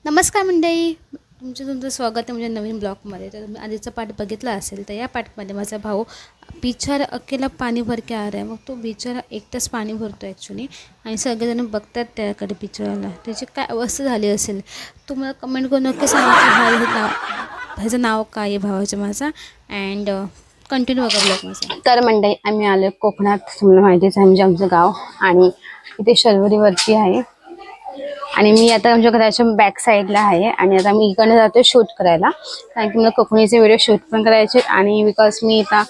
नमस्कार मंडळी, तुमचं स्वागत आहे म्हणजे नवीन ब्लॉगमध्ये. तर तुम्ही आधीचा पाठ बघितला असेल तर या पाठमध्ये माझा भाऊ बिचारा अकेला पाणी भर के आ रहा है. मग तो बिचारा एकटाच पाणी भरतो ॲक्च्युली आणि सगळेजण बघतात त्याकडे बिचाराला. त्याची काय अवस्था झाली असेल तुम्हाला कमेंट करून नक्की सांगा. ह्याचं नाव काय आहे भावाचं माझा. अँड कंटिन्यू बघा ब्लॉग माझा. तर मंडळी आम्ही आलो कोकणात. तुम्हाला माहितीच आहे म्हणजे आमचं गाव आणि इथे शर्वरीवरती आहे आणि मी आता आमच्या घराच्या बॅक साईडला आहे आणि आता मी इकडनं जाते शूट करायला कारण की मला कोकणीचे व्हिडिओ शूट पण करायचे आणि बिकॉज मी आता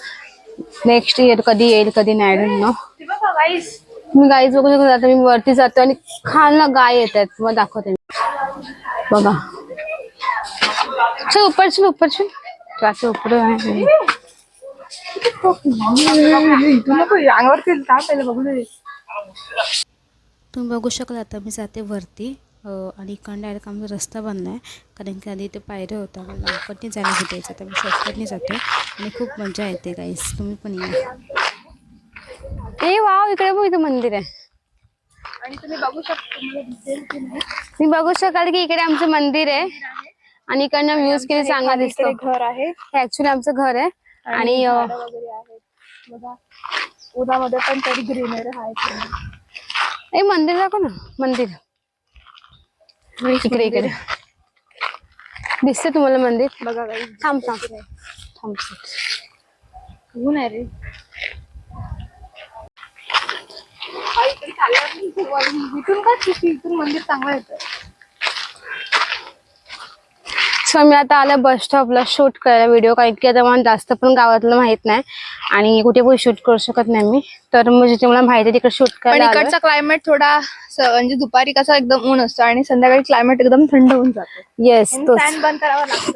नेक्स्ट इयर कधी येईल कधी नाही डोंट नो. मी गाईज बघू शकतो. आता मी वरती जातो आणि खालना गाय येतात मग दाखवते बघा. चल ऊपर चल ऊपर चल जाते ऊपर आहे. तुम्ही बघू शकला आता मी जाते वरती आणि इकडं डायरेक्ट आमचा रस्ता बनला आहे कारण की आधी इथे पायऱ्या होता. मला लवकरनी जायला भेटायचं तर मी शॉर्टकटनी जाते आणि खूप मजा येते गाईस. तुम्ही पण या. ए वाव इकडे बघ इथं मंदिर आहे आणि तुम्ही बघू शकता. मी बघू शकाल की इकडे आमचं मंदिर आहे आणि इकडनं व्ह्यूज किती चांगला दिसतो. घर आहे हे ऍक्च्युली आमचं घर आहे आणि उन्हामध्ये पण तरी ग्रीनरी आहे. ए मंदिर दाखव ना. मंदिर इकडे इकडे दिसते तुम्हाला मंदिर. बघा थांब थांब थांब. ऊन आहे रे. इथून का इथून मंदिर चांगलं येतं. सो मी आता आलं बस स्टॉपला शूट करायला व्हिडिओ कारण की आता मला जास्त पण गावातलं माहित नाही आणि कुठे पण शूट करू शकत नाही मी. तर मग जिथे मला माहिती आहे तिकडे शूट करायला. इकडचा क्लायमेट थोडा म्हणजे दुपारी कसा एकदम ऊन असतो आणि संध्याकाळी क्लायमेट एकदम थंड होऊन जातो. येस फॅन बंद करावा लागतो.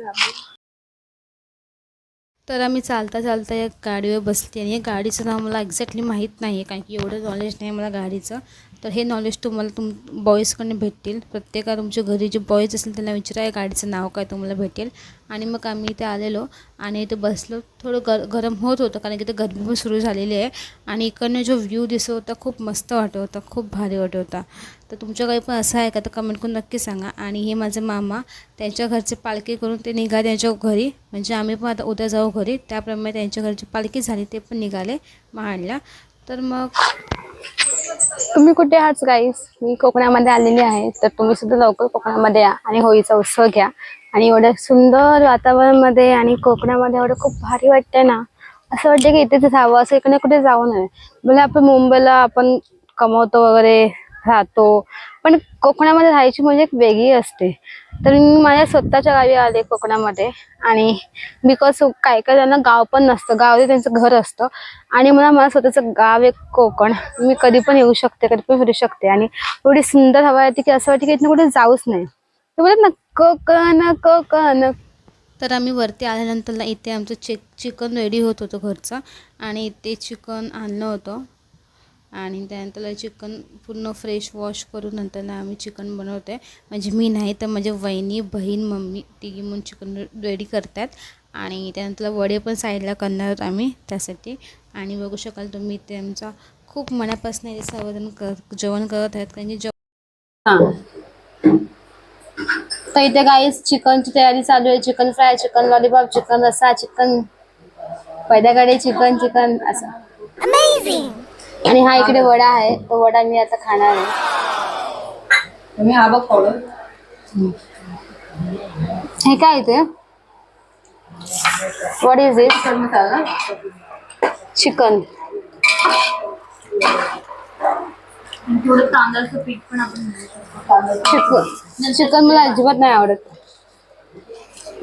तर आम्ही चालता चालता या गाडीवर बसते आणि या गाडीचं नाव मला एक्झॅक्टली माहीत नाही आहे कारण की एवढं नॉलेज नाही मला गाडीचं. तर हे नॉलेज तुम्हाला बॉईजकडून भेटतील. प्रत्येका तुमच्या घरी जे बॉईज असेल त्यांना विचारा या गाडीचं नाव काय तुम्हाला भेटेल. आणि मग आम्ही इथे आलेलो आणि इथे बसलो. थोडं गरम होत होतं कारण की इथे गरमी पण सुरू झालेली आहे आणि इकडनं जो व्ह्यू दिसत होता खूप मस्त वाटत होता, खूप भारी वाटत होता. तर तुमच्या काही पण असं आहे का तर कमेंट करून नक्की सांगा. आणि हे माझे मामा त्यांच्या घरचे पालखी करून ते निघाले त्यांच्या घरी म्हणजे आम्ही पण आता उद्या जाऊ घरी. त्याप्रमाणे त्यांच्या घरची पालखी झाली ते पण निघाले महाडला. तर मग तुम्ही कुठे आहात गाईस. मी कोकणामध्ये आलेली आहे तर तुम्ही सुद्धा लवकर कोकणामध्ये या आणि होळीचा उत्सव घ्या. आणि एवढ्या सुंदर वातावरणामध्ये आणि कोकणामध्ये एवढं खूप भारी वाटतंय ना. असं वाटतं की इथेच राहावं. असं इकडे कुठे जाऊ नये. भले आपण मुंबईला आपण कमवतो वगैरे राहतो पण कोकणामध्ये राहायची म्हणजे एक वेगळी असते. तर मी माझ्या स्वतःच्या गावी आले कोकणामध्ये आणि बिकॉज काय काय त्यांना गाव पण नसतं. गाव त्यांचं घर असतं आणि मला स्वतःचं गाव एक कोकण. मी कधी पण येऊ शकते कधी पण फिरू शकते आणि एवढी सुंदर हवा येते की असं वाटतं की इथनं कुठे जाऊच नाही. तर बोलत ना कोकण कोकण. तर आम्ही वरती आल्यानंतर इथे आमचं चिकन रेडी होत होतं घरचं आणि इथे चिकन आणलं होतं आणि त्यानंतर चिकन पूर्ण फ्रेश वॉश करून नंतर आम्ही चिकन बनवतो आहे. म्हणजे मी नाही तर माझे वहिनी बहीण मम्मी तिघी म्हणून चिकन रेडी करतात आणि त्यानंतर वडे पण साईडला करणार आहोत आम्ही त्यासाठी. आणि बघू शकाल तुम्ही इथे आमचा खूप मनापासून इथे सर्वजण जेवण करत आहेत कारण की हां. तर इथे गाईस चिकनची तयारी चालू आहे. Chicken fry, chicken lollipop, chicken रस्सा, चिकन पैद्याकडे चिकन चिकन असं अमेझिंग. आणि हा इकडे वडा आहे. तो वडा मी आता खाणार आहे. मी हा बघ पावडर. हे काय ते व्हॉट इज इट. चिकन. थोडं तांदळाचं पीठ पण आपण चिकन मला अजिबात नाही आवडत.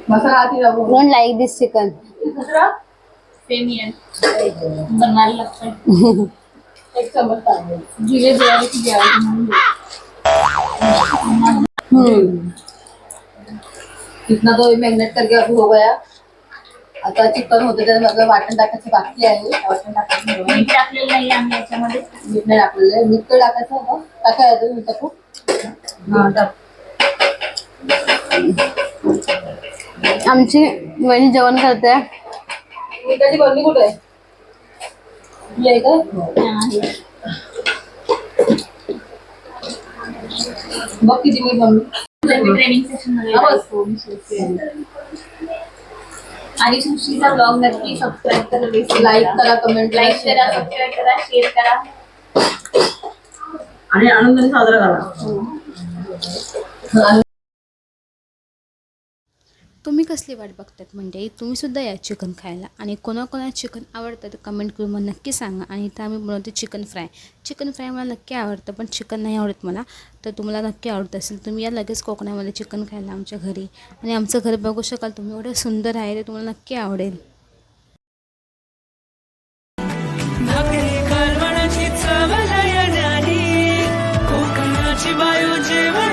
Don't like this chicken. एक चम्मच जिरे इतना तो मैग्नेट करके अभी हो गया. आता चिकन होते त्याला माझं वाटण टाकायचं बाकी आहे. वाटण टाकायचं मीठ टाकलेलं नाही आम्ही याच्यामध्ये. मीठ नाही टाकलेलं आहे. मीठ तर टाकायचं होतं. टाकायचं मीठ टाकू. हां टाक. आमची वहिनी जेवण करते. मिठाची बरणी कुठे आहे. ये का बघ किती मीठ बनवू. ट्रेनिंग सेशन मध्ये हा, बस. आणि सुशीचा ब्लॉग नक्की सबस्क्राईब करा, लाईक करा, कमेंट लाईक करा, सबस्क्राईब करा, शेअर करा आणि आनंदाने साजरा करा. तुम्ही कसली वाट बघतात म्हणजे तुम्ही सुद्धा या चिकन खायला. आणि कोणाकोणाला चिकन आवडतं तर कमेंट करून मला नक्की सांगा. आणि इथं आम्ही बनवतो चिकन फ्राय. चिकन फ्राय मला नक्की आवडतं, पण चिकन नाही आवडत मला. तर तुम्हाला नक्की आवडत असेल तुम्ही या लगेच कोकणामध्ये चिकन खायला आमच्या घरी. आणि आमचं घर बघू शकाल तुम्ही, एवढं सुंदर आहे ते तुम्हाला नक्की आवडेल. भाकरी कालवणाची चव लयनारी, कोकणाची वायू जेवण